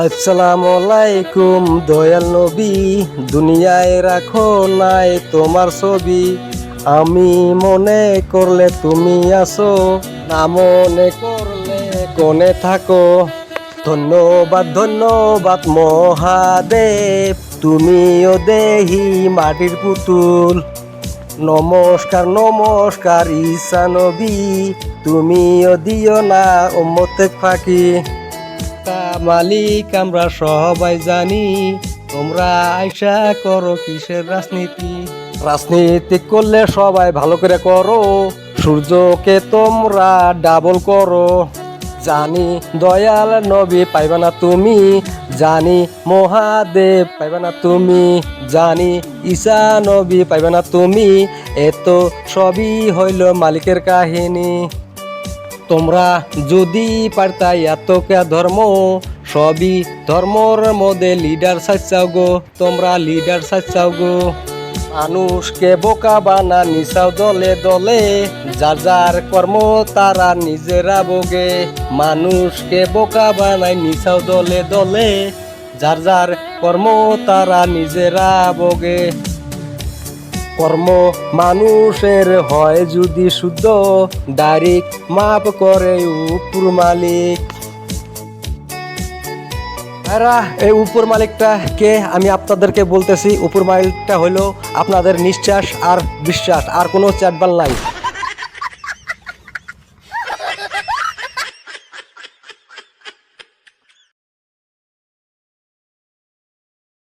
আসসালামু আলাইকুম দয়াল নবী, দুনিয়ায় রাখো নাই তোমার ছবি। আমি মনে করলে তুমি আসো, না মনে করলে কোনে থাকো। ধন্যবাদ ধন্যবাদ মহাদেব, তুমিও দেহি মাটির পুতুল। নমস্কার নমস্কার ঈসা নবী, তুমিও দিও না উম্মতে ফাঁকি। মালিক আমরা সবাই জানি, তোমরা আইসা করো কিসের রাজনীতি। রাজনীতি করলে সবাই ভালো করে করো, সূর্যকে তোমরা ডাবল করো। জানি দয়াল নবী পাইবা না তুমি, জানি মহাদেব পাইবা না তুমি, জানি ঈসা নবী পাইবা না তুমি। এত সবই হইল মালিকের কাহিনী। তোমরা যদি পারতাই এত কে ধর্ম, সবই ধর্মর মধ্যে লিডার সাজাও গো, তোমরা লিডার সাজাও গো। মানুষকে বোকা বানা নিসাও দলে দলে, যার যার কর্ম তারা নিজেরা ভোগে। মানুষকে বোকা বানাই নিসাও দলে দলে, যার যার কর্ম তারা নিজেরা ভোগে। কর্ম মানুষের হয় যদি শুদ্ধ, ডাইরেক্ট মাপ করে উপর মালিক। এই উপর মালিকটা কে আমি আপনাদেরকে বলতেছি। উপর মালিকটা হলো আপনাদের নিঃশ্বাস আর বিশ্বাস, আর কোনো চ্যাটবাল নাই।